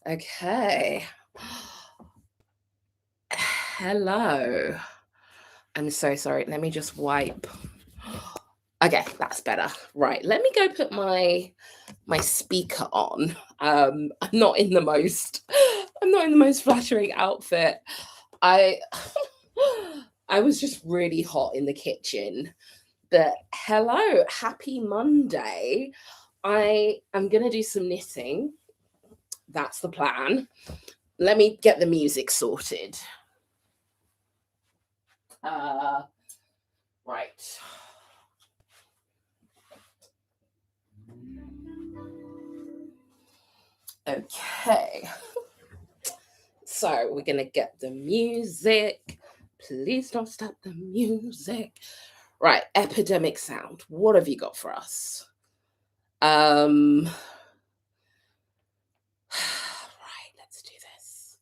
Okay. Hello. I'm so sorry. Let me just wipe. Okay, that's better. Right. Let me go put my speaker on. I'm not in the most flattering outfit. I I was just really hot in the kitchen. But hello, happy Monday. I am gonna do some knitting. That's the plan. Let me get the music sorted. Right. Okay. So we're gonna get the music. Please don't stop the music. Right, epidemic sound. What have you got for us? Right, let's do this.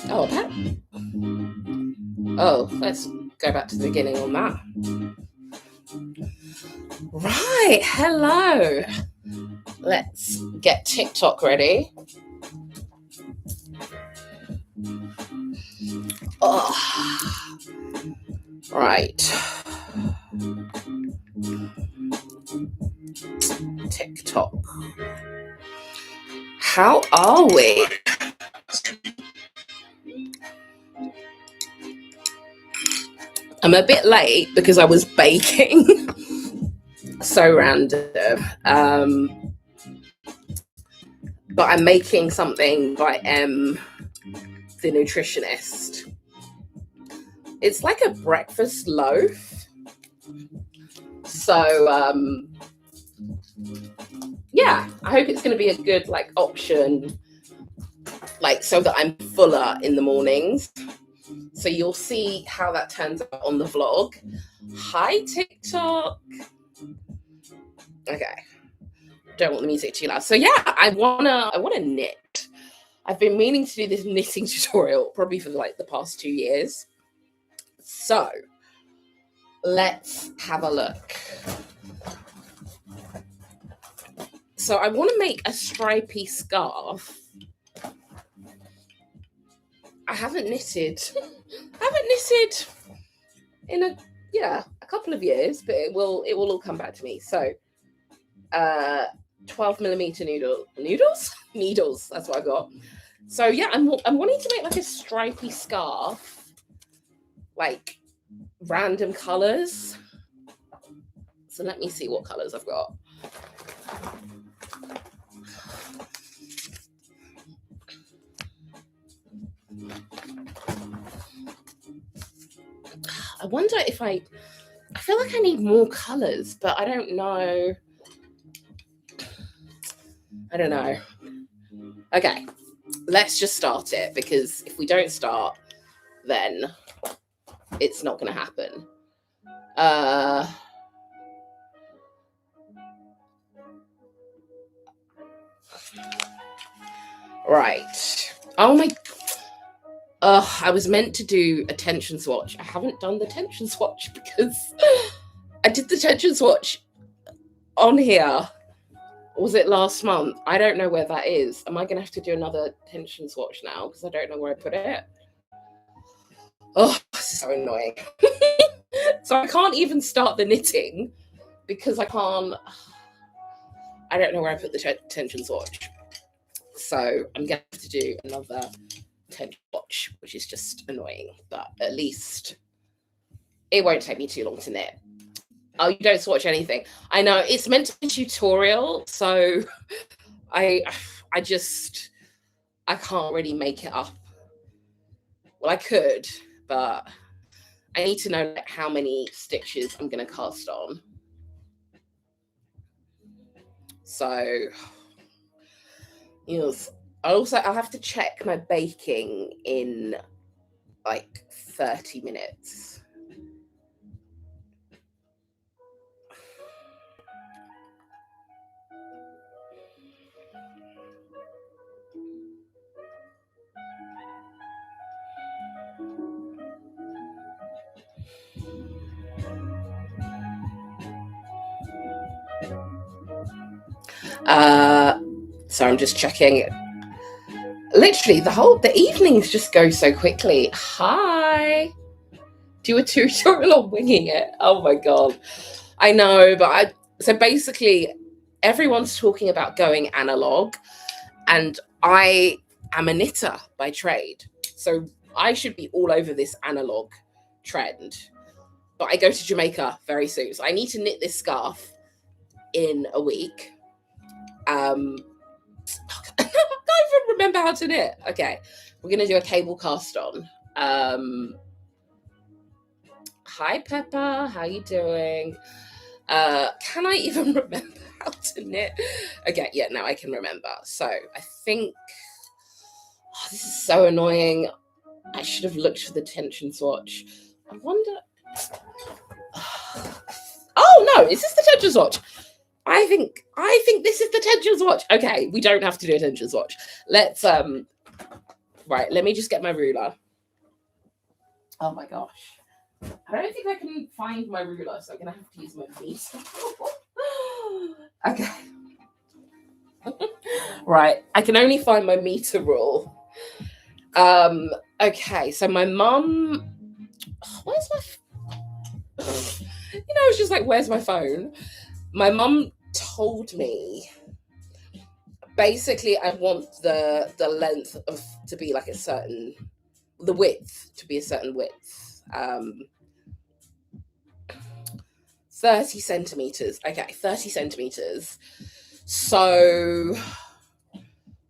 Oh, that. Oh, let's go back to the beginning on that. Right, hello. Let's get TikTok ready. Oh, right. TikTok. How are we? I'm a bit late because I was baking. So random. But I'm making something by M, the nutritionist. It's like a breakfast loaf. So yeah, I hope it's going to be a good option, so that I'm fuller in the mornings. So you'll see how that turns out on the vlog. Hi TikTok. Okay. Don't want the music too loud. So yeah, I wanna knit. I've been meaning to do this knitting tutorial probably for the past 2 years. So let's have a look. So I want to make a stripy scarf. I haven't knitted in a couple of years, but it will all come back to me. So 12mm needles. That's what I got. So yeah, I'm wanting to make a stripy scarf, random colors. So let me see what colors I've got. I wonder if I feel like I need more colors, but I don't know. Okay, let's just start it, because if we don't start, then it's not going to happen. Right. Oh my. I was meant to do a tension swatch. I haven't done the tension swatch because I did the tension swatch on here. Was it last month? I don't know where that is. Am I going to have to do another tension swatch now? Because I don't know where I put it. Oh, this is so annoying. So I can't even start the knitting because I don't know where I put the tension swatch. So I'm going to have to do another tension swatch, which is just annoying. But at least it won't take me too long to knit. Oh, you don't swatch anything. I know, it's meant to be a tutorial, so I can't really make it up. Well, I could, but I need to know how many stitches I'm going to cast on. So, yes. I'll have to check my baking in 30 minutes. So I'm just checking. Literally, the evenings just go so quickly. Hi. Do a tutorial on winging it. Oh my God. I know, but so basically everyone's talking about going analog, and I am a knitter by trade. So I should be all over this analog trend. But I go to Jamaica very soon. So I need to knit this scarf in a week. I can't even remember how to knit. Okay. We're gonna do a cable cast on. Hi Peppa, how you doing? Can I even remember how to knit? Okay, yeah, now I can remember. So I think this is so annoying. I should have looked for the tension swatch. I wonder. Oh no, is this the tension swatch? I think this is the tension swatch. Okay, we don't have to do a tension swatch. Let's right, let me just get my ruler. Oh my gosh. I don't think I can find my ruler, so I'm gonna have to use my feet. Okay. Right, I can only find my meter rule. Okay, so my mum, where's my it's just like, where's my phone? My mum told me basically I want the length to be like a certain, the width to be a certain width. 30 centimeters. Okay, 30 centimeters. So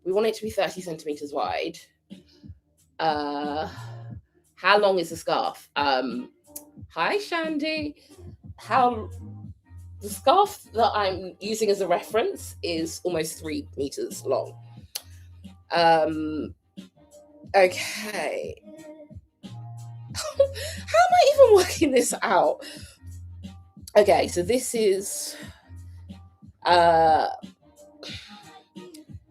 we want it to be 30 centimeters wide. How long is the scarf? Hi Shandy. The scarf that I'm using as a reference is almost 3 meters long. Okay. How am I even working this out? Okay, so this is how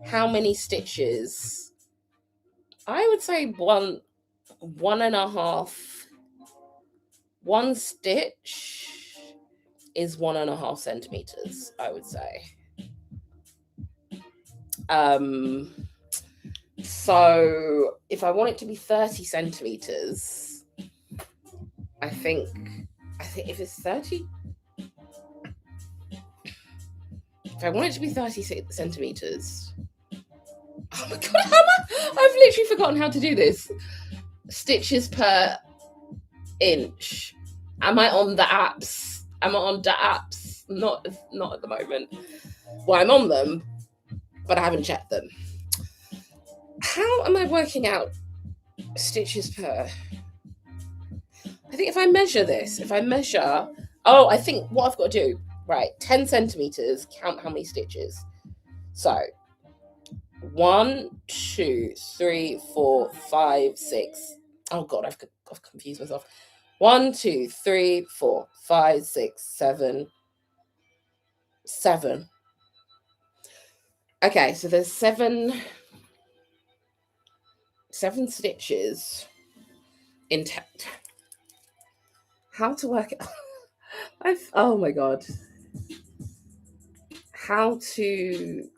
many stitches? I would say one and a half. One stitch is 1.5 centimeters, I would say. So if I want it to be 30 centimeters, I think if it's 30, if I want it to be 30 centimeters, oh my God, I've literally forgotten how to do this. Stitches per inch. Am I on the apps? Am I on the apps? Not at the moment. Well, I'm on them, but I haven't checked them. How am I working out stitches per? I think if I measure this, I think what I've got to do, right, 10 centimeters, count how many stitches. So 1, 2, 3, 4, 5, 6. Oh God, I've confused myself. 1, 2, 3, 4, 5, 6, 7. Okay, so there's seven stitches in how to work it? Oh my God. How to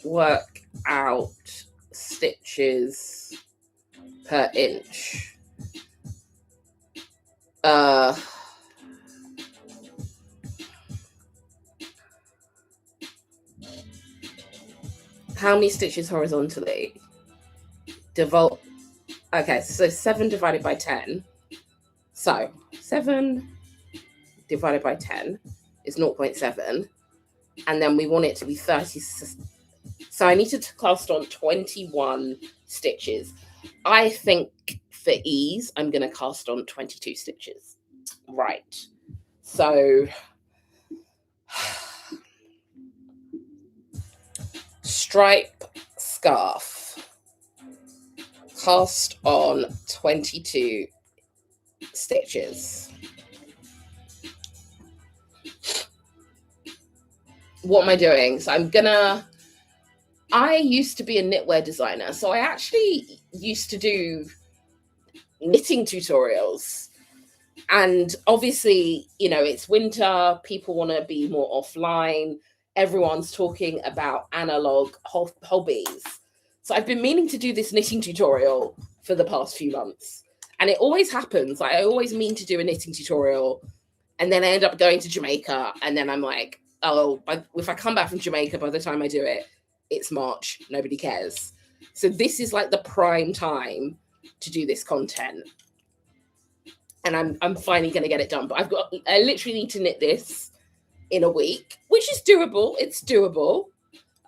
work out stitches per inch. How many stitches horizontally? Okay, so 7 divided by 10. So 7 divided by 10 is 0.7. And then we want it to be 30. So I need to cast on 21 stitches. I think for ease, I'm going to cast on 22 stitches. Right. So stripe scarf, cast on 22 stitches. What am I doing? So I used to be a knitwear designer, so I actually used to do knitting tutorials. And obviously, it's winter, people want to be more offline. Everyone's talking about analog hobbies. So I've been meaning to do this knitting tutorial for the past few months. And it always happens. Like, I always mean to do a knitting tutorial, and then I end up going to Jamaica, and then I'm like, oh, if I come back from Jamaica, by the time I do it, it's March. Nobody cares. So this is like the prime time to do this content. And I'm finally going to get it done. But I literally need to knit this in a week, which is doable. It's doable.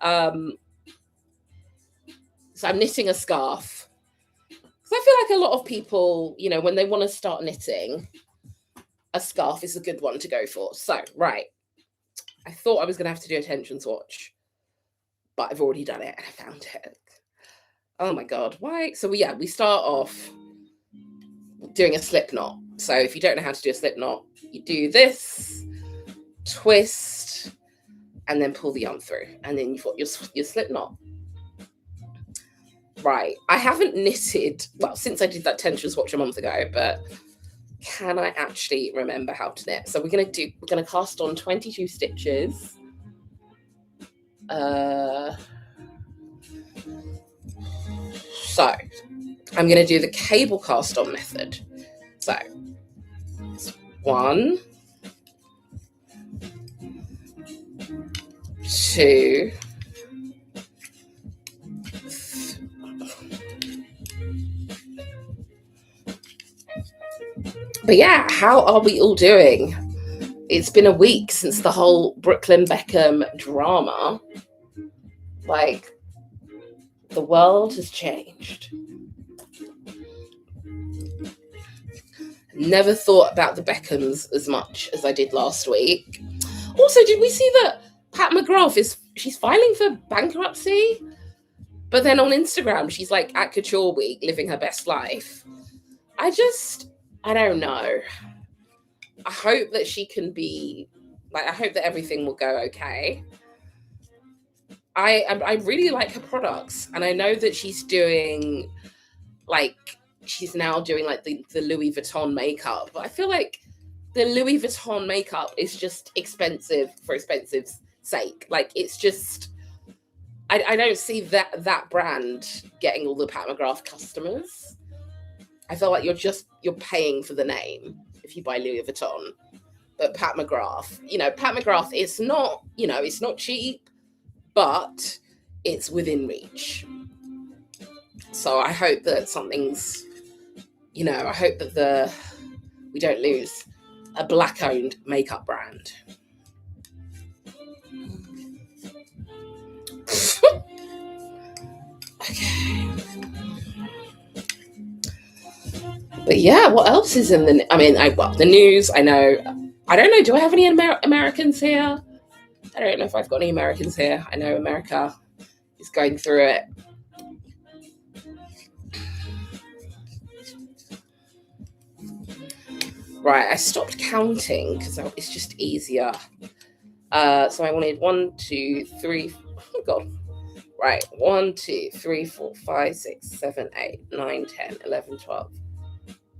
So I'm knitting a scarf. Because I feel like a lot of people, when they want to start knitting, a scarf is a good one to go for. So, right. I thought I was going to have to do a tension swatch, but I've already done it and I found it. Oh my God. Why? So, we start off doing a slip knot. So if you don't know how to do a slip knot, you do this, twist, and then pull the yarn through. And then you've got your slip knot. Right. I haven't knitted, since I did that tension swatch a month ago, but can I actually remember how to knit? So we're going to cast on 22 stitches. So I'm going to do the cable cast on method. So 1, 2, but yeah, how are we all doing? It's been a week since the whole Brooklyn Beckham drama. Like, the world has changed. Never thought about the Beckhams as much as I did last week. Also, did we see that Pat McGrath she's filing for bankruptcy? But then on Instagram, she's like at Couture Week, living her best life. I don't know. I hope that she can be, I hope that everything will go okay. I really like her products, and I know that she's doing, she's now doing the Louis Vuitton makeup, but I feel like the Louis Vuitton makeup is just expensive for expensive's sake. It's just, I don't see that brand getting all the Pat McGrath customers. I feel like you're paying for the name if you buy Louis Vuitton. But Pat McGrath, it's not, it's not cheap, but it's within reach. So I hope that something's, I hope that we don't lose a Black-owned makeup brand. Okay. But yeah, what else is in the news? I know. I don't know. Do I have any Americans here? I don't know if I've got any Americans here. I know America is going through it. Right, I stopped counting because it's just easier. So I wanted 1, 2, 3. Oh God. Right, 1, 2, 3, 4, 5, 6, 7, 8, 9, 10, 11, 12,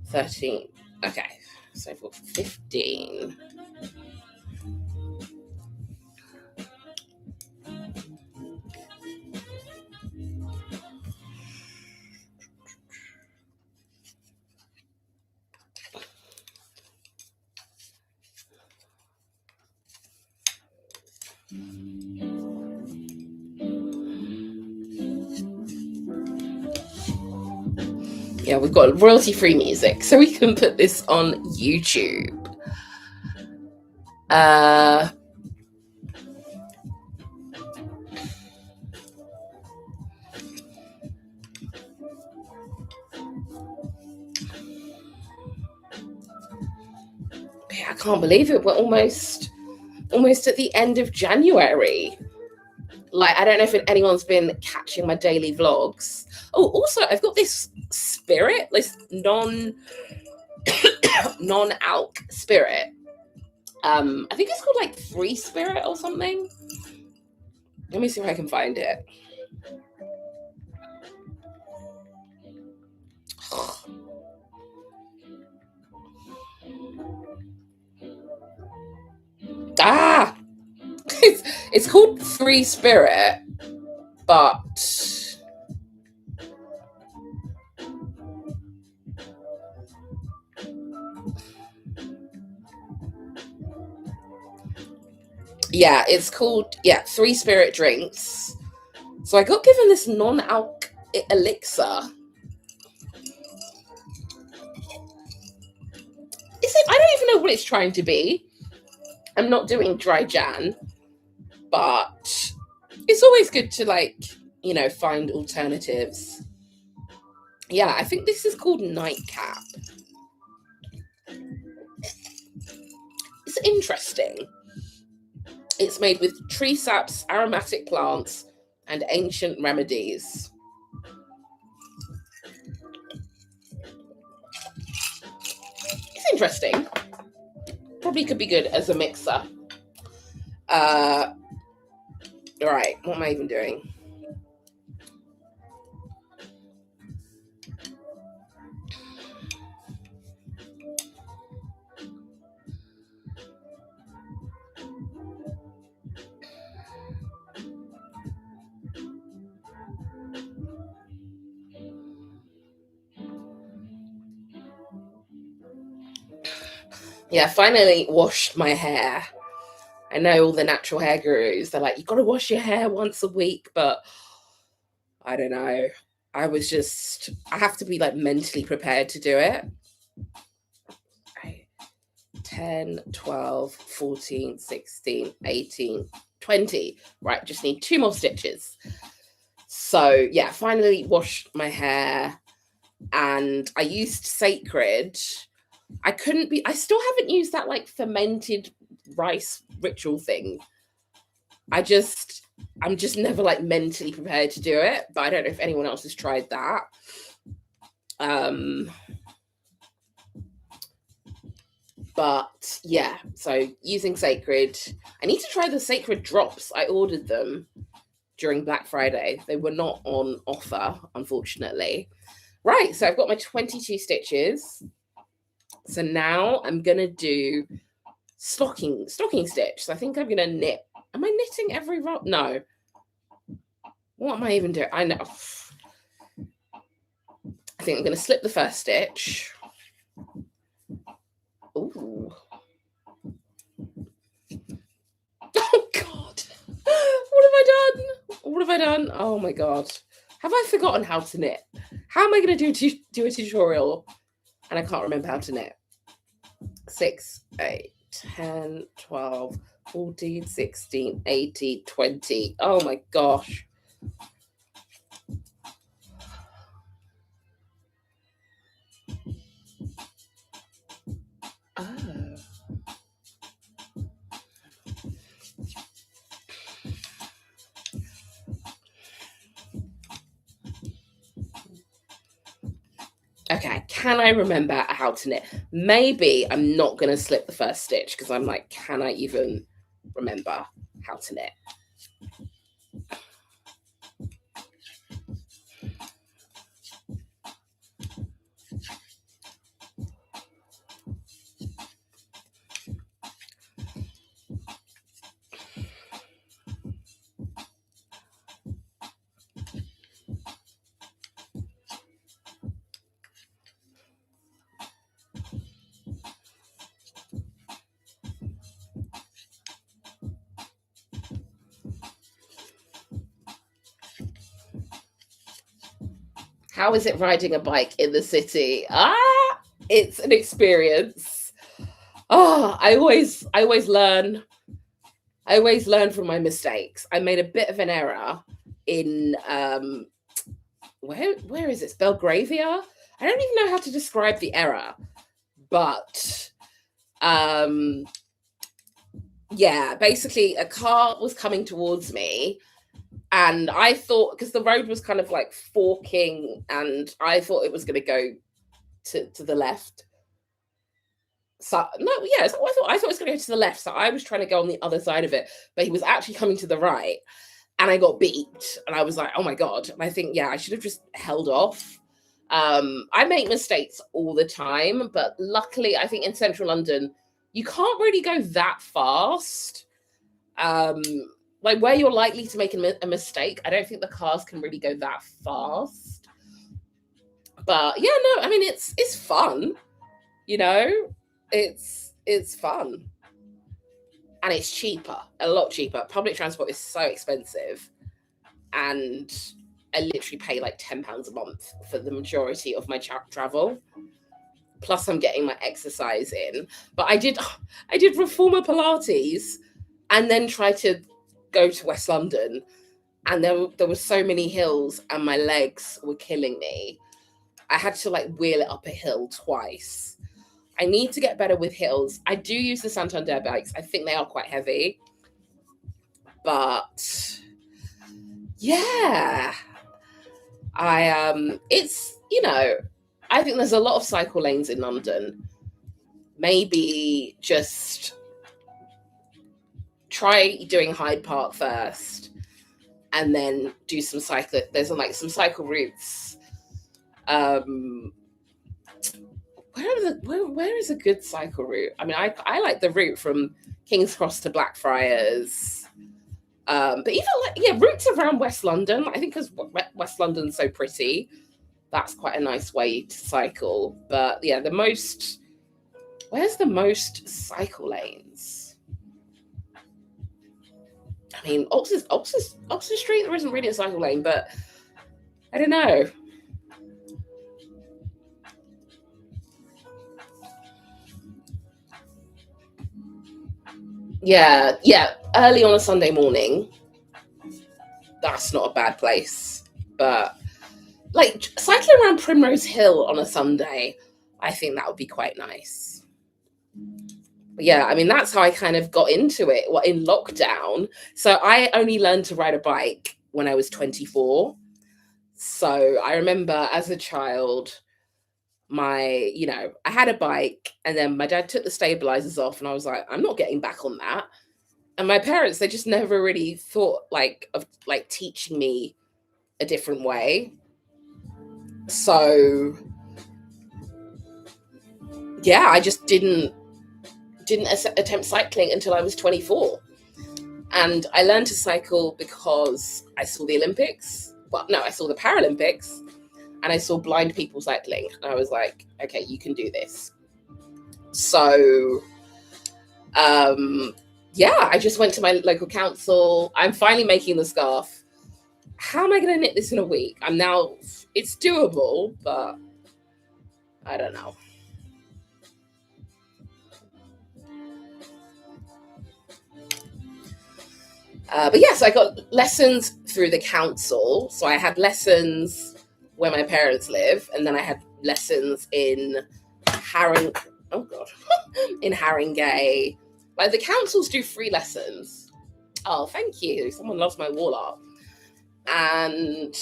13. Okay, so I've got 15. Yeah, we've got royalty-free music, so we can put this on YouTube. I can't believe it. We're almost at the end of January. I don't know if anyone's been catching my daily vlogs. Oh, also, I've got this spirit, this non-alc spirit. I think it's called Free Spirit or something. Let me see if I can find it. it's called Three Spirit, but yeah, it's called Three Spirit drinks. So I got given this non-alc elixir. I don't even know what it's trying to be. I'm not doing dry Jan, but it's always good to, like, find alternatives. Yeah, I think this is called Nightcap. It's interesting. It's made with tree saps, aromatic plants, and ancient remedies. It's interesting. Probably could be good as a mixer. Right, what am I even doing? Yeah, finally washed my hair. I know all the natural hair gurus, they're like, you got to wash your hair once a week, but I don't know. I have to be, like, mentally prepared to do it. 10, 12, 14, 16, 18, 20. Right, just need 2 more stitches. So yeah, finally washed my hair, and I used Sacred. I still haven't used that, like, fermented rice ritual thing. I'm just never, like, mentally prepared to do it, but I don't know if anyone else has tried that. But yeah, so using Sacred. I need to try the Sacred drops. I ordered them during Black Friday. They were not on offer, unfortunately. Right, so I've got my 22 stitches. So now I'm gonna do stocking stitch. So I think I'm gonna knit. Am I knitting every row? No. What am I even doing? I know. I think I'm gonna slip the first stitch. Ooh. Oh God. What have I done? Oh my God. Have I forgotten how to knit? How am I going to do a tutorial and I can't remember how to knit? 6, 8, 10, 12, 14, 16, 18, 20. Oh my gosh. Oh. Okay, can I remember how to knit? Maybe I'm not going to slip the first stitch because I'm like, can I even remember how to knit? How is it riding a bike in the city? It's an experience. I always learn. I always learn from my mistakes. I made a bit of an error in where is it? Belgravia? I don't even know how to describe the error, but yeah, basically a car was coming towards me. And I thought, because the road was kind of like forking, and I thought it was going to go to the left. So no, yeah, so I thought it was going to go to the left. So I was trying to go on the other side of it, but he was actually coming to the right, and I got beeped, and I was like, oh my God. And I think, yeah, I should have just held off. I make mistakes all the time, but luckily, I think in central London, you can't really go that fast. Um, like where you're likely to make a mistake, I don't think the cars can really go that fast. But yeah, no, I mean it's fun, you know, it's fun and it's cheaper, a lot cheaper. Public transport is so expensive, and I literally pay like £10 a month for the majority of my travel. Plus, I'm getting my exercise in. But I did reformer Pilates, and then tried to go to West London, and there were so many hills, and my legs were killing me. I had to like wheel it up a hill twice. I need to get better with hills. I do use the Santander bikes. I think they are quite heavy, but yeah, it's, I think there's a lot of cycle lanes in London. Maybe just try doing Hyde Park first, and then do some cycle. There's like some cycle routes. Where is a good cycle route? I mean, I like the route from King's Cross to Blackfriars. But even routes around West London. I think because West London's so pretty, that's quite a nice way to cycle. But yeah, where's the most cycle lanes? I mean, Oxford Street, there isn't really a cycle lane, but I don't know. Yeah, early on a Sunday morning, that's not a bad place. But like cycling around Primrose Hill on a Sunday, I think that would be quite nice. But yeah, I mean, that's how I kind of got into it in lockdown. So I only learned to ride a bike when I was 24. So I remember as a child, I had a bike, and then my dad took the stabilizers off, and I was like, I'm not getting back on that. And my parents, they just never really thought of teaching me a different way. So yeah, I just didn't attempt cycling until I was 24. And I learned to cycle because I saw the Olympics. Well, no, I saw the Paralympics, and I saw blind people cycling. And I was like, okay, you can do this. So, yeah, I just went to my local council. I'm finally making the scarf. How am I going to knit this in a week? It's doable, but I don't know. But yes, I got lessons through the council. So I had lessons where my parents live, and then I had lessons in in Haringey. Like the councils do free lessons. Oh, thank you. Someone loves my wall art. And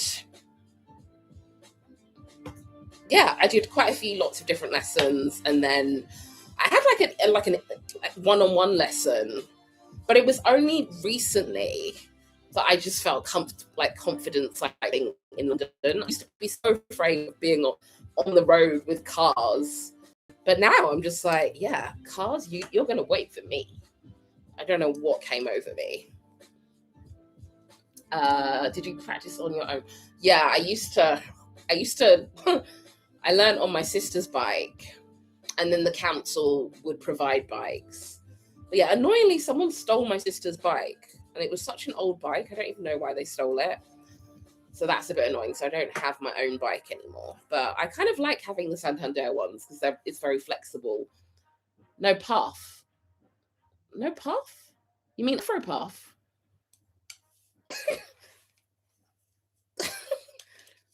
yeah, I did quite a few lots of different lessons, and then I had like a one-on-one lesson. But it was only recently that I just felt confident cycling in London. I used to be so afraid of being on the road with cars. But now I'm just like, yeah, cars, you're going to wait for me. I don't know what came over me. Did you practice on your own? Yeah, I used to, I learned on my sister's bike, and then the council would provide bikes. But yeah, annoyingly, someone stole my sister's bike, and it was such an old bike. I don't even know why they stole it. So that's a bit annoying. So I don't have my own bike anymore. But I kind of like having the Santander ones because it's very flexible. No puff. No puff? You mean Afro puff?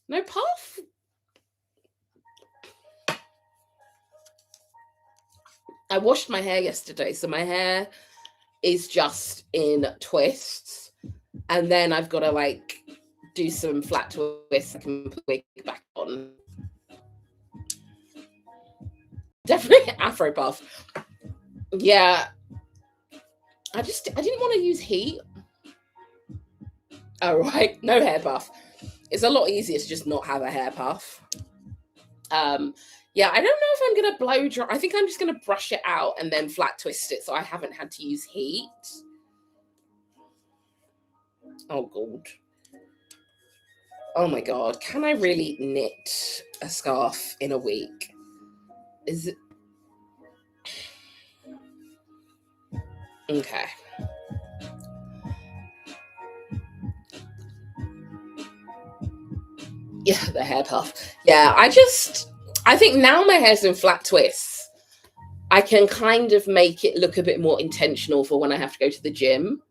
No puff? I washed my hair yesterday, so my hair is just in twists, and then I've got to do some flat twists. I can put the wig back on. Definitely Afro puff. Yeah, I didn't want to use heat. Oh right, no hair puff. It's a lot easier to just not have a hair puff. Yeah, I don't know if I'm gonna blow dry. I think I'm just gonna brush it out and then flat twist it, so I haven't had to use heat. Oh god. Oh my god. Can I really knit a scarf in a week? Is it okay? Yeah, the hair puff. Yeah, I think now my hair's in flat twists, I can kind of make it look a bit more intentional for when I have to go to the gym.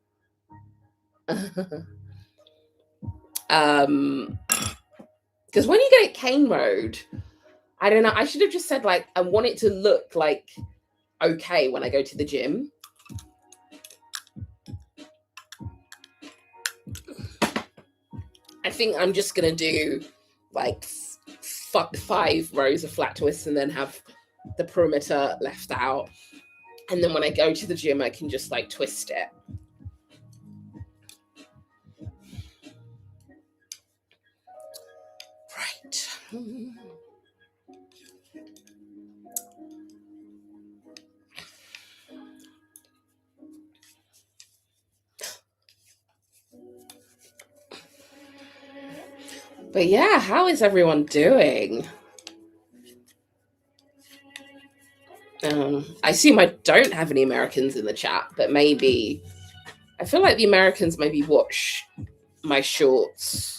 Because when you get it cane mode, I don't know, I should have just said like I want it to look like okay when I go to the gym. I think I'm just gonna do like 5 rows of flat twists and then have the perimeter left out, and then when I go to the gym I can just like twist it. Right. But yeah, how is everyone doing? I assume I don't have any Americans in the chat, but maybe I feel like the Americans maybe watch my shorts.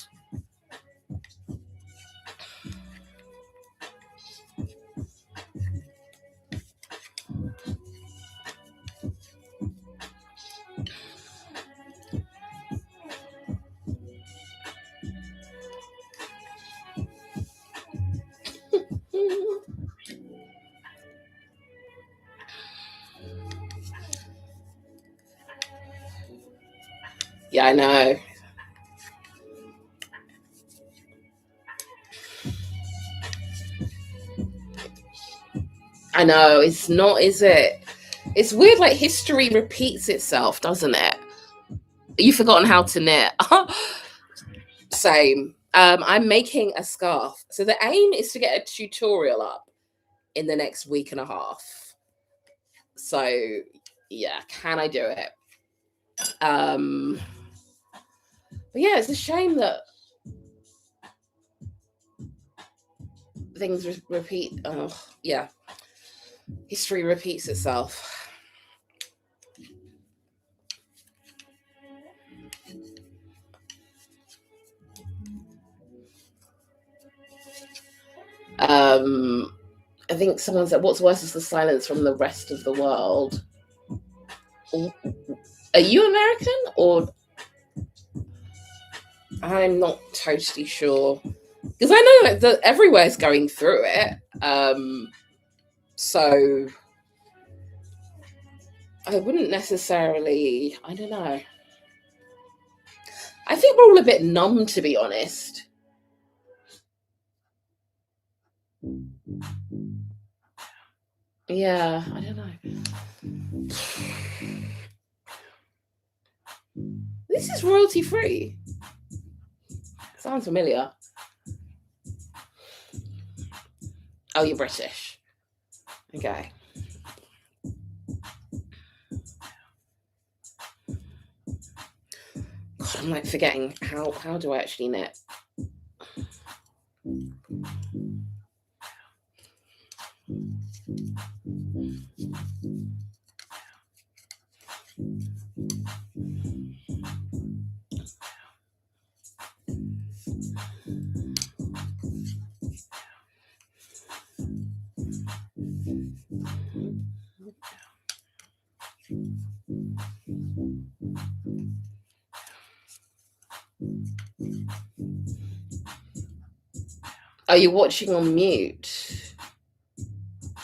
Yeah, I know. I know, it's not, is it? It's weird, like history repeats itself, doesn't it? You've forgotten how to knit. Same. I'm making a scarf. So the aim is to get a tutorial up in the next week and a half. So yeah, can I do it? But yeah, it's a shame that things repeat. Oh, yeah. History repeats itself. I think someone said, what's worse is the silence from the rest of the world. Are you American or? I'm not totally sure. Because I know that everywhere's going through it. So I wouldn't necessarily, I don't know. I think we're all a bit numb, to be honest. Yeah, I don't know. This is royalty free. Sounds familiar. Oh, you're British. Okay. God, I'm like forgetting how do I actually knit? Are you watching on mute?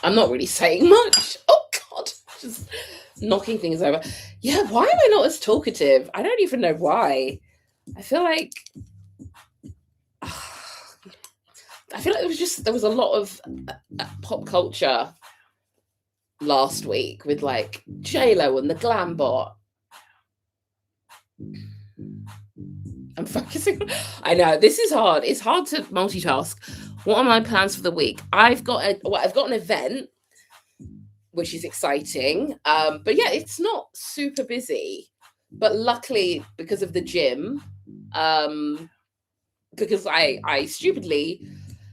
I'm not really saying much. Oh God, just knocking things over. Yeah, why am I not as talkative? I don't even know why. I feel like there was a lot of pop culture last week with like J-Lo and the glam bot. I'm focusing. I know this is hard. It's hard to multitask. What are my plans for the week? I've got an event, which is exciting. But yeah, it's not super busy. But luckily, because of the gym, um, because I stupidly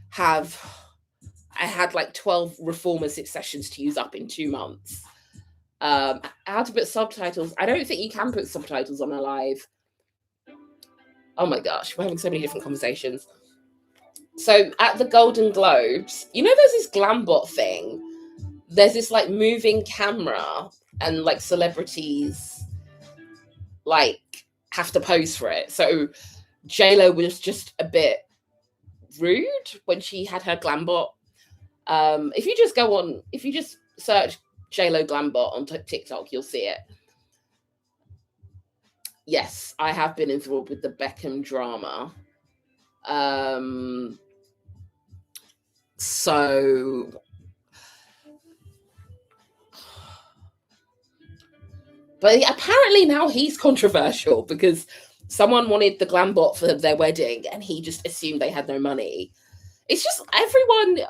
have I had like 12 reformer sessions to use up in 2 months. How to put subtitles? I don't think you can put subtitles on a live. Oh my gosh, we're having so many different conversations. So at the Golden Globes, there's this Glambot thing. There's this like moving camera, and like celebrities like have to pose for it. So JLo was just a bit rude when she had her Glambot. If you just search JLo Glambot on TikTok, you'll see it. Yes, I have been enthralled with the Beckham drama. So but apparently now he's controversial because someone wanted the Glambot for their wedding and he just assumed they had no money. It's just everyone.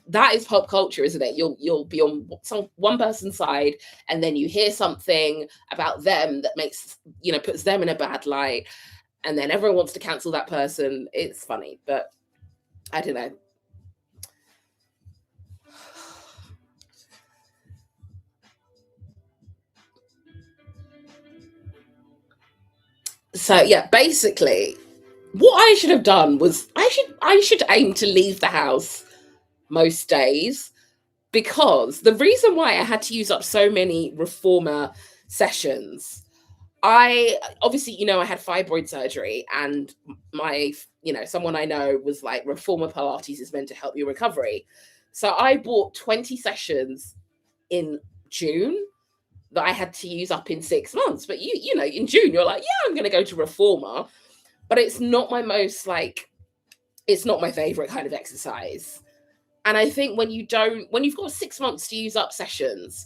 That is pop culture, isn't it? You'll be on one person's side, and then you hear something about them that makes puts them in a bad light, and then everyone wants to cancel that person. It's funny, but I don't know. So yeah, basically, what I should have done was I should aim to leave the house most days, because the reason why I had to use up so many reformer sessions, I obviously, I had fibroid surgery, and my, someone I know was like, reformer Pilates is meant to help your recovery. So I bought 20 sessions in June that I had to use up in 6 months. But in June, you're like, yeah, I'm going to go to reformer, but it's not my most like, it's not my favorite kind of exercise. And I think when you've got 6 months to use up sessions,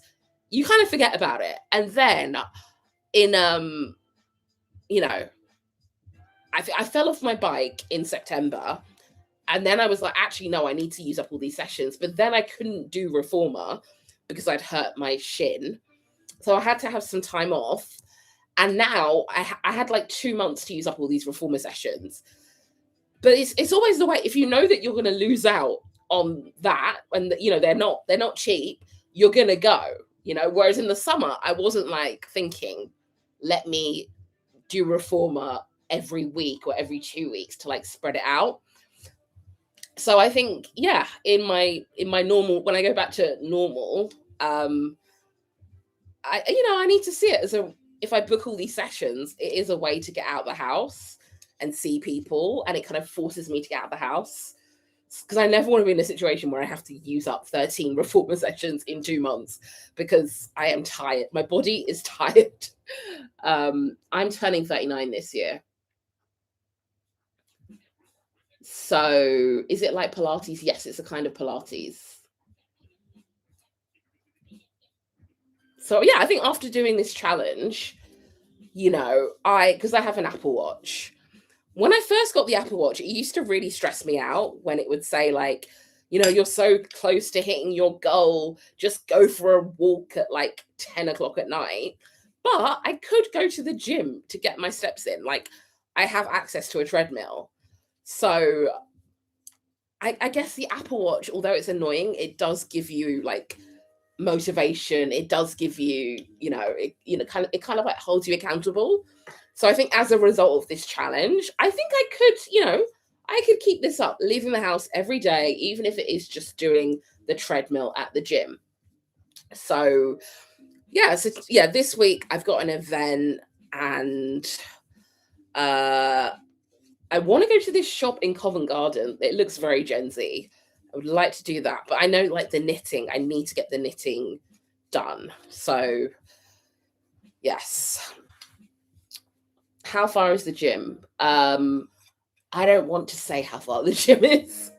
you kind of forget about it. And then in, I fell off my bike in September. And then I was like, actually, no, I need to use up all these sessions. But then I couldn't do reformer because I'd hurt my shin. So I had to have some time off. And now I had like 2 months to use up all these reformer sessions. But it's always the way, if you know that you're going to lose out on that, and they're not cheap, you're going to go, whereas in the summer, I wasn't like thinking, let me do reformer every week or every 2 weeks to like spread it out. So I think, yeah, in my normal, when I go back to normal, I need to see it as if I book all these sessions, it is a way to get out of the house and see people, and it kind of forces me to get out of the house, because I never want to be in a situation where I have to use up 13 reformer sessions in 2 months, because I am tired. My body is tired. I'm turning 39 this year. So is it like Pilates? Yes, it's a kind of Pilates. So yeah, I think after doing this challenge, because I have an Apple Watch. When I first got the Apple Watch, it used to really stress me out when it would say like, you're so close to hitting your goal, just go for a walk at like 10 o'clock at night. But I could go to the gym to get my steps in. Like, I have access to a treadmill. So I guess the Apple Watch, although it's annoying, it does give you like motivation. It does give you, kind of like holds you accountable. So I think as a result of this challenge, I think I could keep this up, leaving the house every day, even if it is just doing the treadmill at the gym. So yeah, this week I've got an event, and I want to go to this shop in Covent Garden. It looks very Gen Z. I would like to do that, but I know like the knitting, I need to get the knitting done. So yes. How far is the gym? I don't want to say how far the gym is.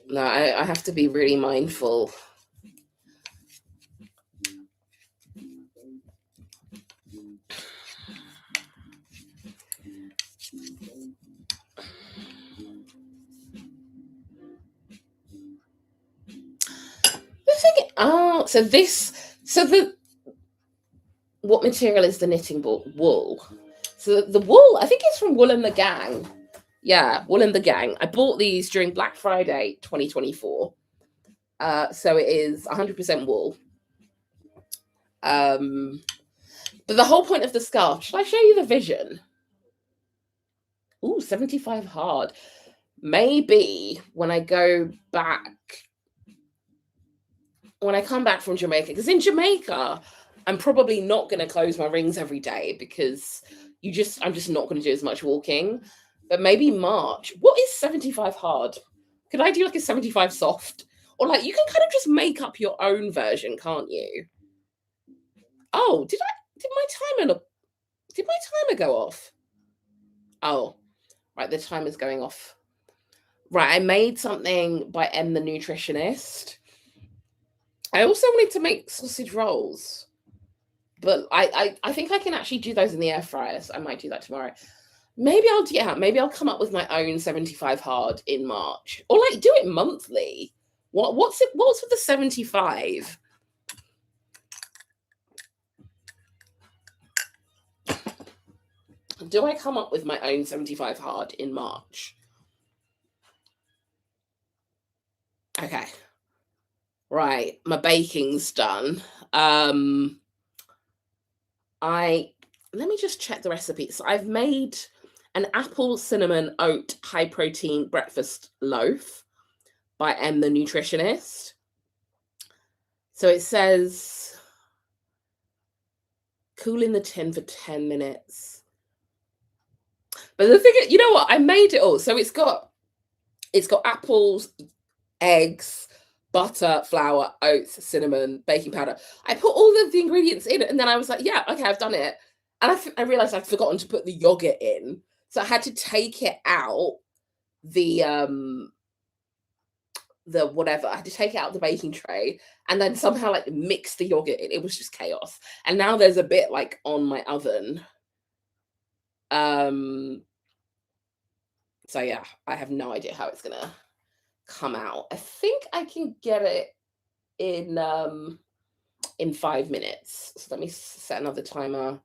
No, I have to be really mindful. Oh, so the what material is the knitting ball? Wool. So the wool, I think it's from Wool and the Gang. Yeah, Wool and the Gang. I bought these during Black Friday 2024. So it is 100% wool. Um, but the whole point of the scarf, should I show you the vision? Ooh, 75 hard. Maybe when I go back, when I come back from Jamaica, because in Jamaica, I'm probably not going to close my rings every day because I'm just not going to do as much walking. But maybe March. What is 75 hard? Could I do like a 75 soft? Or like you can kind of just make up your own version, can't you? Oh, did my timer did my timer go off? Oh, right, the timer's going off. Right, I made something by M the nutritionist. I also wanted to make sausage rolls, but I think I can actually do those in the air fryer. So I might do that tomorrow. Maybe I'll come up with my own 75 hard in March, or like do it monthly. What's with the 75? Do I come up with my own 75 hard in March? Okay. Right, my baking's done. I Let me just check the recipe. So I've made an apple cinnamon oat high protein breakfast loaf by M the nutritionist. So it says cool in the tin for 10 minutes. But the thing is, you know what? I made it all. So it's got apples, eggs, butter, flour, oats, cinnamon, baking powder. I put all of the ingredients in, and then I was like, yeah, okay, I've done it. And I realized I'd forgotten to put the yogurt in. So I had to take it out the whatever. I had to take it out of the baking tray and then somehow like mix the yogurt in. It was just chaos. And now there's a bit like on my oven. Um so yeah, I have no idea how it's gonna come out. I think I can get it in 5 minutes. So let me set another timer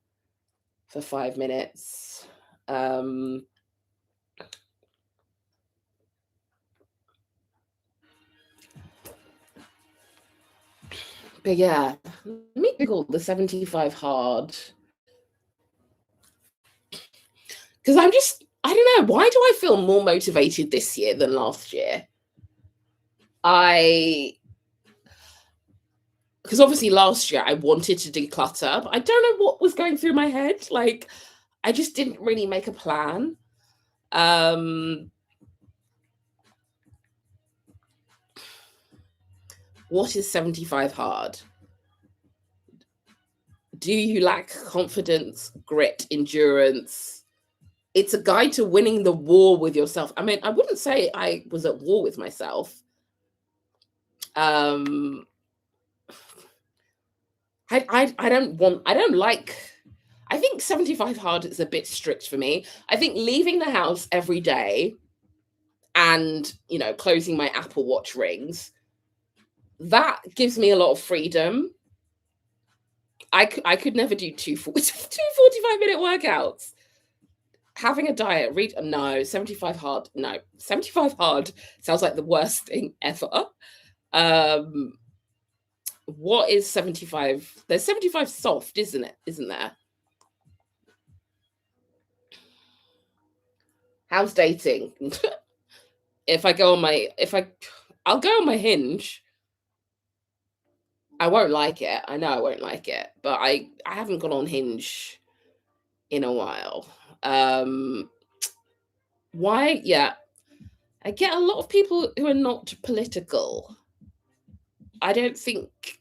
for 5 minutes. But yeah, let me Google the 75 hard. Because I don't know, why do I feel more motivated this year than last year? Because obviously last year I wanted to declutter, but I don't know what was going through my head. Like, I just didn't really make a plan. What is 75 hard? Do you lack confidence, grit, endurance? It's a guide to winning the war with yourself. I mean, I wouldn't say I was at war with myself. Um, I don't like, I think 75 hard is a bit strict for me. I think leaving the house every day and, closing my Apple Watch rings, that gives me a lot of freedom. I could never do two 45-minute workouts. Having a diet, no, 75 hard, no. 75 hard sounds like the worst thing ever. What is 75? There's 75 soft, isn't it? Isn't there? How's dating? I'll go on my Hinge. I won't like it. I know I won't like it, but I haven't gone on Hinge in a while. Why? Yeah, I get a lot of people who are not political. I don't think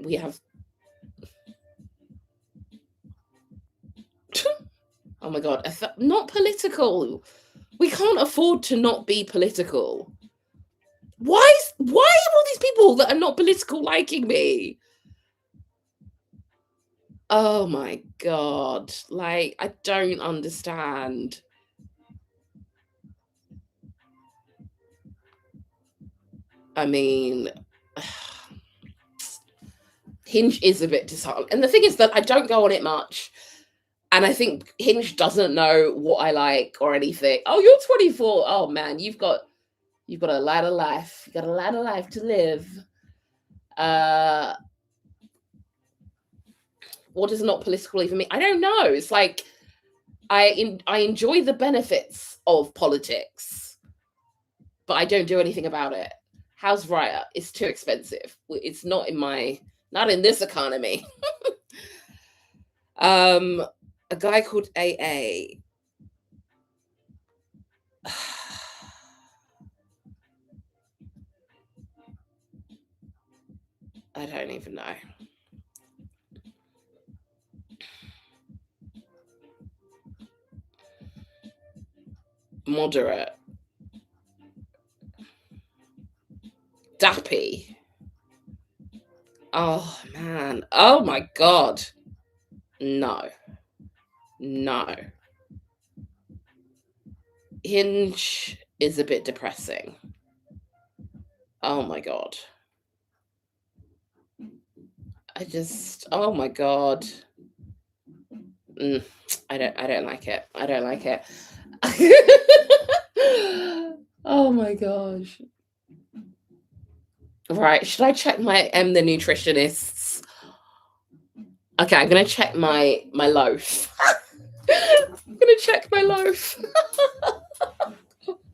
we have. Oh my god, not political. We can't afford to not be political. Why are all these people that are not political liking me? Oh my god. Like, I don't understand. I mean, Hinge is a bit disheartening. And the thing is that I don't go on it much. And I think Hinge doesn't know what I like or anything. Oh, you're 24. Oh man, you've got a lot of life. You got a lot of life to live. What is not political even mean? I don't know. It's like I enjoy the benefits of politics, but I don't do anything about it. House Riot is too expensive. It's not in this economy. A guy called AA. I don't even know. Moderate. Dappy. Oh man. Oh my god. No. No. Hinge is a bit depressing. Oh my god. Oh my god. I don't like it. I don't like it. Oh my gosh. Right, should I check my the nutritionists? Okay, I'm gonna check my loaf. I'm gonna check my loaf.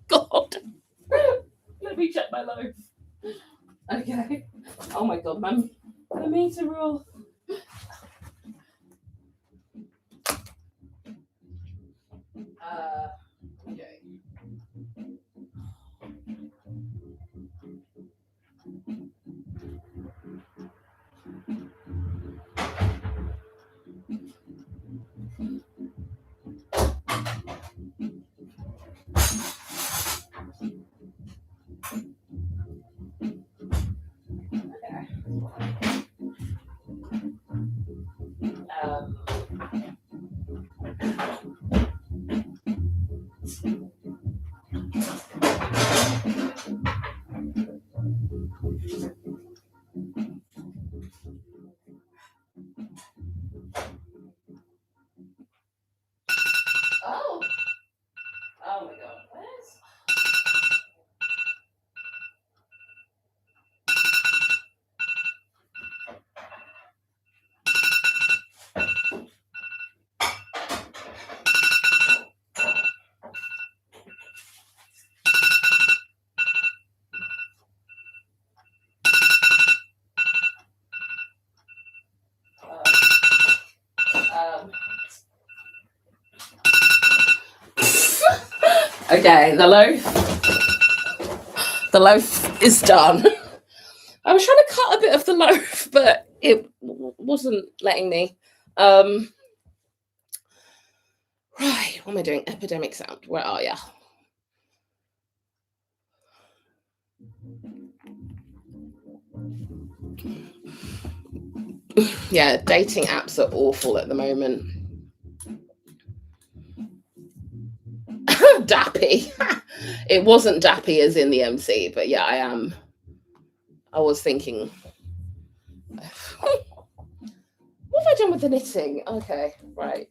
God. Let me check my loaf. Okay. Oh my god, my meter rule. Okay. Oh my god. Okay, the loaf is done. I was trying to cut a bit of the loaf, but it wasn't letting me. Right, what am I doing? Epidemic sound. Where are ya? Yeah, dating apps are awful at the moment. Dappy. It wasn't dappy as in the MC, but yeah, I am. I was thinking. What have I done with the knitting? Okay, right.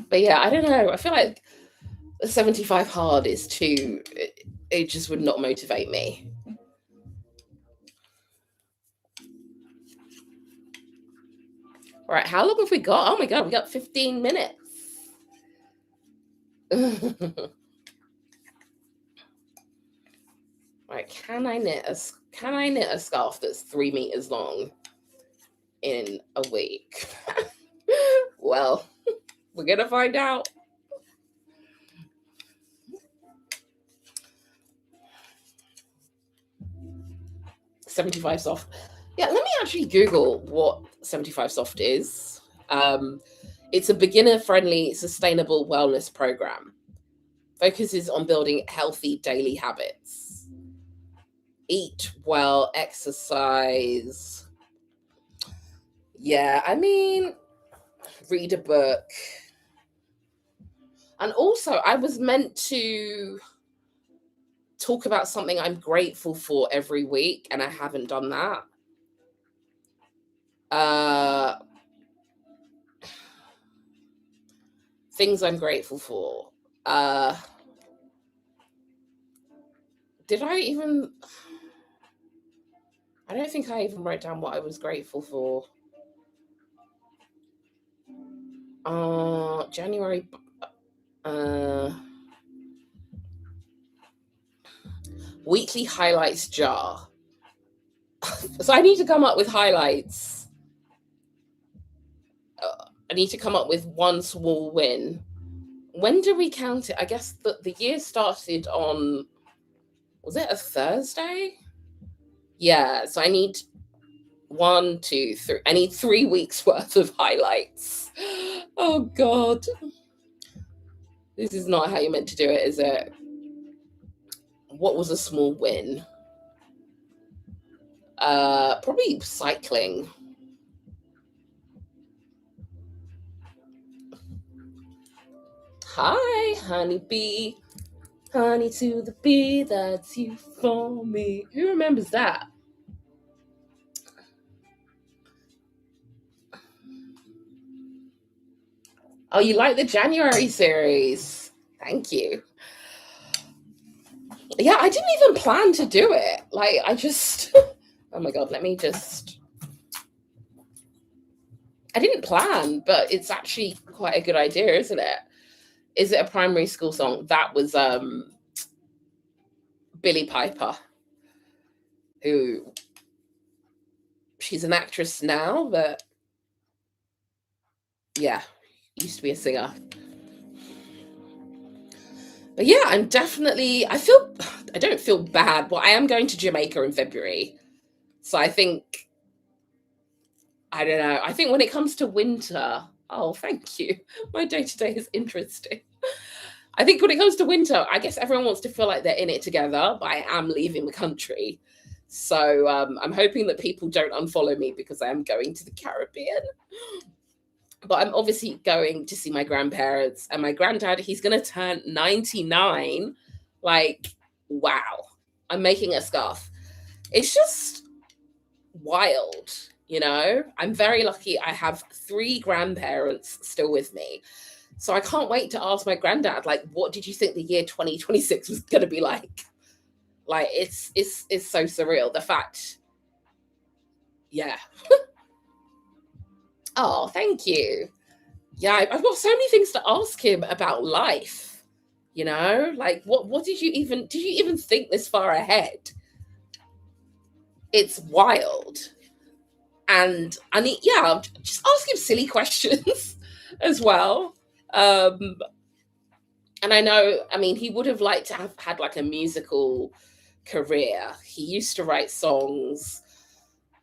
But yeah, I don't know. I feel like 75 hard is too. It just would not motivate me. All right, how long have we got? Oh my god, we got 15 minutes. Right, can I knit a scarf that's 3 meters long in a week? Well, we're gonna find out. $75 soft. Yeah, let me actually Google what 75 soft is. It's a beginner-friendly, sustainable wellness program. Focuses on building healthy daily habits. Eat well, exercise. Yeah, I mean, read a book. And also, I was meant to talk about something I'm grateful for every week, and I haven't done that. Uh, things I'm grateful for. Uh, did I even? I don't think I even wrote down what I was grateful for. January. Uh, weekly highlights jar. So I need to come up with highlights. I need to come up with one small win. When do we count it? I guess the year started on, was it a Thursday? Yeah, so I need 1, 2, 3. I need 3 weeks worth of highlights. Oh God. This is not how you're meant to do it, is it? What was a small win? Probably cycling. Hi, honeybee. Honey to the bee, that's you for me. Who remembers that? Oh, you like the January series? Thank you. Yeah, I didn't even plan to do it. Like, I just, oh my God, let me just, I didn't plan, but it's actually quite a good idea, isn't it? Is it a primary school song? That was Billie Piper, who, she's an actress now, but yeah, used to be a singer. But yeah, I'm definitely, I don't feel bad. Well, I am going to Jamaica in February. So I think, I don't know. I think when it comes to winter, oh, thank you. My day to day is interesting. I think when it comes to winter, I guess everyone wants to feel like they're in it together, but I am leaving the country. So I'm hoping that people don't unfollow me because I am going to the Caribbean. But I'm obviously going to see my grandparents, and my granddad, he's going to turn 99. Like, wow. I'm making a scarf. It's just wild, you know? I'm very lucky I have 3 grandparents still with me. So I can't wait to ask my granddad, like, what did you think the year 2026 was going to be like? Like, it's so surreal. The fact, yeah. Oh, thank you. Yeah, I've got so many things to ask him about life. You know, like what did you even think this far ahead? It's wild. And I mean, yeah, just ask him silly questions as well. Um, and I know, I mean, he would have liked to have had like a musical career. He used to write songs.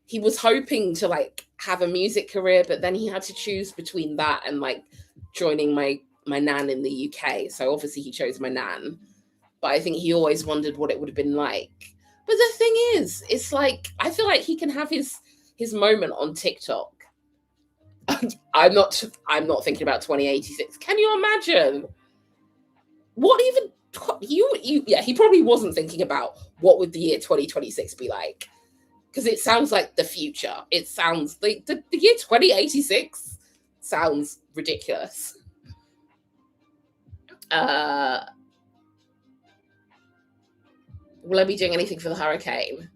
He was hoping to like have a music career, but then he had to choose between that and like joining my nan in the UK. So obviously he chose my nan. But I think he always wondered what it would have been like. But the thing is, it's like I feel like he can have his moment on TikTok. I'm not thinking about 2086. Can you imagine? What even you yeah, he probably wasn't thinking about what would the year 2026 be like. Because it sounds like the future. It sounds like the year 2086 sounds ridiculous. Uh will I be doing anything for the hurricane?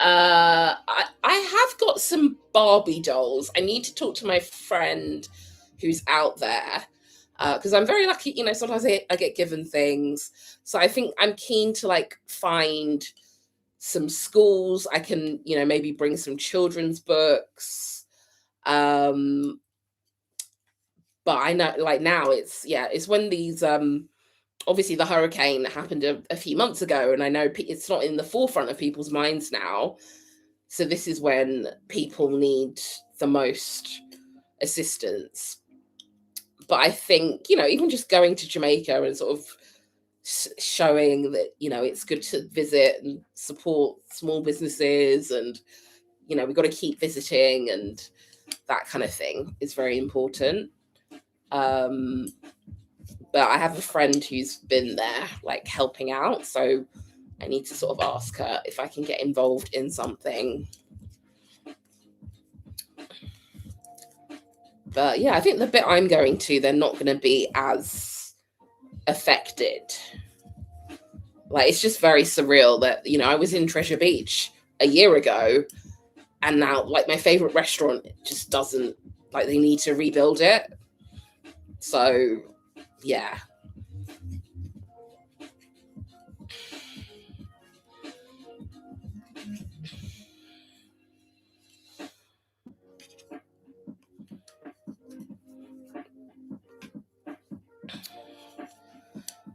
I have got some Barbie dolls. I need to talk to my friend who's out there because I'm very lucky. You know, sometimes I get given things, so I think I'm keen to like find some schools. I can, you know, maybe bring some children's books. Um, but I know, like now, it's when these obviously the hurricane happened a few months ago, and I know it's not in the forefront of people's minds now. So this is when people need the most assistance. But I think, you know, even just going to Jamaica and sort of showing that, you know, it's good to visit and support small businesses and we've got to keep visiting, and that kind of thing is very important. But I have a friend who's been there, like, helping out, so I need to sort of ask her if I can get involved in something. But yeah, I think the bit I'm going to, they're not going to be as affected. Like, it's just very surreal that, I was in Treasure Beach a year ago, and now, like, my favorite restaurant just doesn't, like, they need to rebuild it. So, yeah.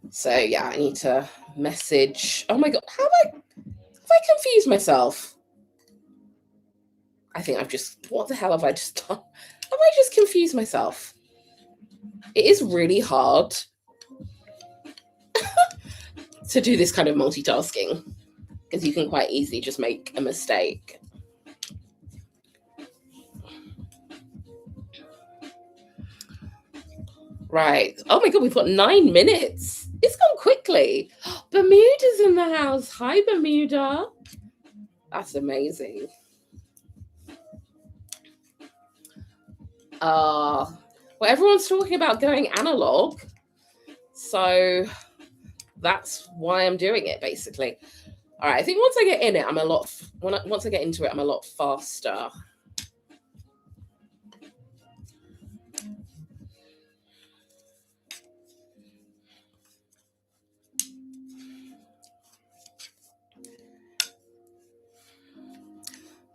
So, yeah, I need to message. Oh my God, have I confused myself? I think what the hell have I just done? Have I just confused myself? It is really hard to do this kind of multitasking, because you can quite easily just make a mistake. Right. Oh my God, we've got 9 minutes. It's gone quickly. Bermuda's in the house. Hi, Bermuda. That's amazing. Well, everyone's talking about going analog, so that's why I'm doing it, basically. All right, I think once I get in it, once I get into it, I'm a lot faster.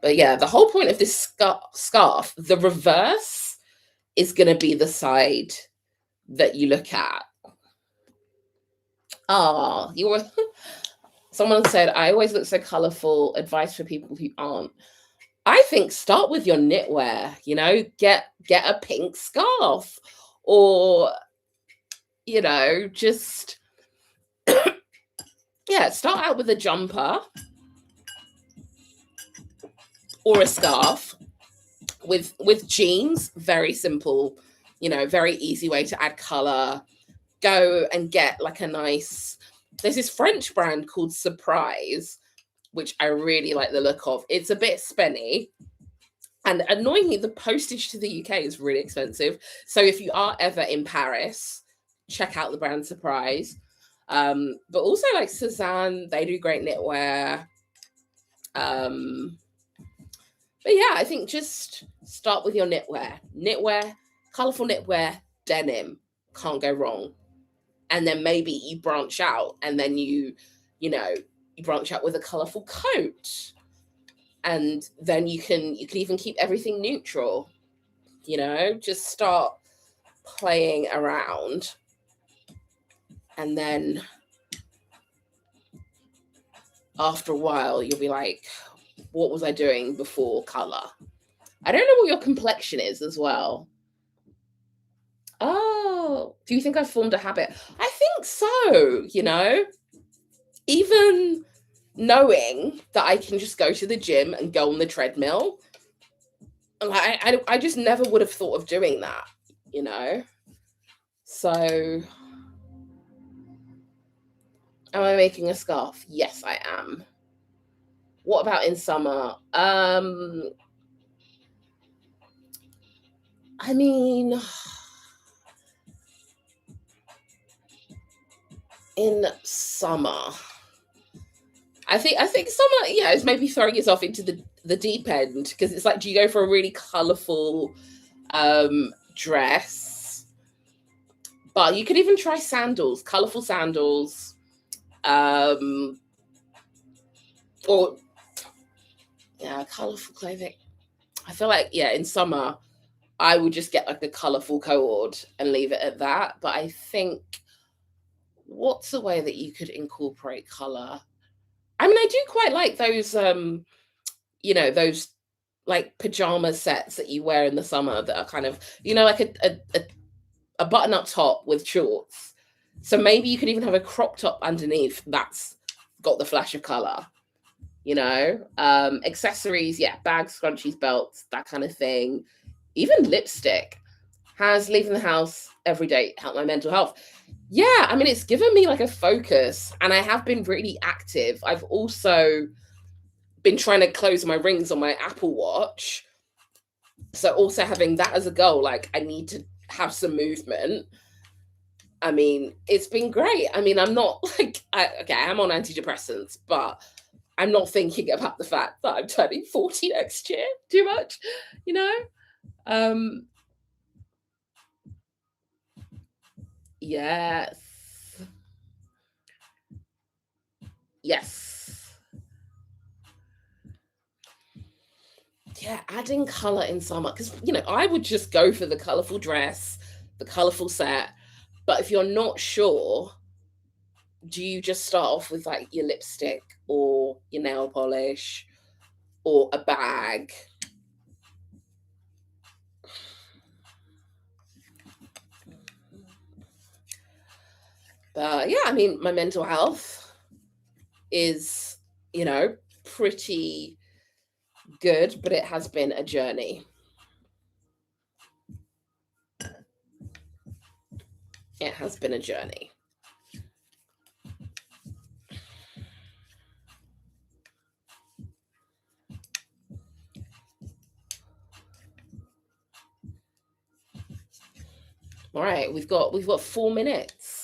But yeah, the whole point of this scarf, the reverse is going to be the side that you look at. Someone said, I always look so colorful. Advice for people who aren't. I think start with your knitwear, get a pink scarf, or, just, yeah, start out with a jumper or a scarf with jeans. Very simple, very easy way to add color. Go and get like a nice, there's this French brand called Surprise, which I really like the look of. It's a bit spenny, and annoyingly, the postage to the UK is really expensive. So if you are ever in Paris, check out the brand Surprise. But also, like, Suzanne, they do great knitwear. But yeah, I think just start with your knitwear, colorful knitwear, denim, can't go wrong. And then maybe you branch out, and then you branch out with a colorful coat, and then you can even keep everything neutral. Just start playing around, and then after a while you'll be like, what was I doing before color? I don't know what your complexion is as well. Oh, do you think I've formed a habit? I think so, even knowing that I can just go to the gym and go on the treadmill, I just never would have thought of doing that, So, am I making a scarf? Yes, I am. What about in summer? I mean, in summer, I think summer, yeah, is maybe throwing yourself into the deep end, because it's like, do you go for a really colorful dress? But you could even try sandals, colorful sandals, or yeah, colorful clothing. I feel like, yeah, in summer I would just get like a colorful cord and leave it at that. But I think, what's a way that you could incorporate color? I mean, I do quite like those those like pajama sets that you wear in the summer that are kind of, like a button up top with shorts. So maybe you could even have a crop top underneath that's got the flash of color. you know. Accessories, yeah, bags, scrunchies, belts, that kind of thing. Even lipstick. Has leaving the house every day helped my mental health? Yeah, I mean, it's given me like a focus, and I have been really active. I've also been trying to close my rings on my Apple Watch. So also having that as a goal, like I need to have some movement. I mean, it's been great. I mean, I'm not like okay, I am on antidepressants, but I'm not thinking about the fact that I'm turning 40 next year too much, you know? Um yes. Yes. Yeah, adding color in summer because I would just go for the colorful dress, the colorful set. But if you're not sure, do you just start off with like your lipstick or your nail polish or a bag? But yeah, I mean, my mental health is, pretty good, but it has been a journey. It has been a journey. All right, we've got 4 minutes.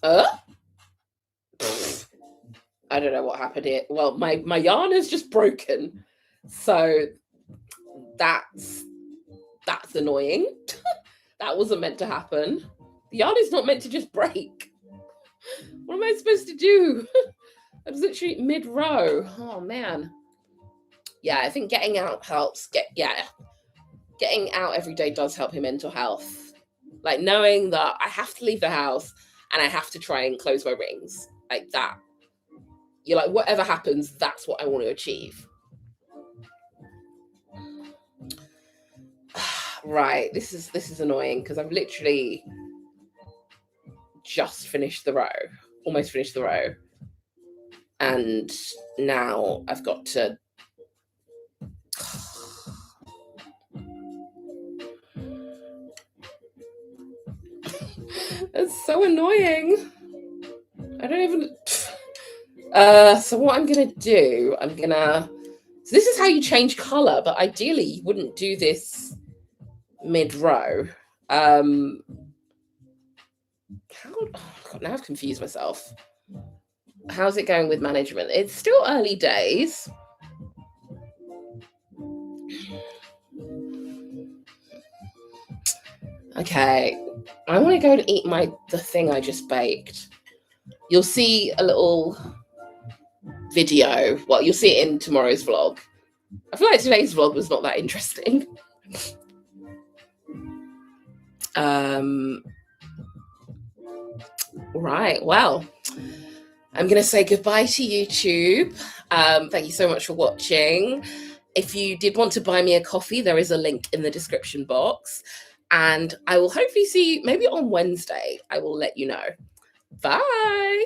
Uh? Pfft, I don't know what happened here. Well, my yarn is just broken, so that's that's annoying. That wasn't meant to happen. The yarn is not meant to just break. What am I supposed to do? I was literally mid row. Oh man. Yeah, I think getting out helps. Getting out every day does help your mental health. Like knowing that I have to leave the house and I have to try and close my rings. Like that. You're like, whatever happens, that's what I want to achieve. Right. This is annoying because I've literally just finished the row. Almost finished the row. And now I've got to it's so annoying. I don't even so what I'm gonna do, so this is how you change color, but ideally you wouldn't do this mid row. How oh God, now I've confused myself. How's it going with management? It's still early days. Okay. I want to go to eat the thing I just baked. You'll see a little video. Well, you'll see it in tomorrow's vlog. I feel like today's vlog was not that interesting. Um, right. Well, I'm going to say goodbye to YouTube. Thank you so much for watching. If you did want to buy me a coffee, there is a link in the description box. And I will hopefully see you maybe on Wednesday. I will let you know. Bye.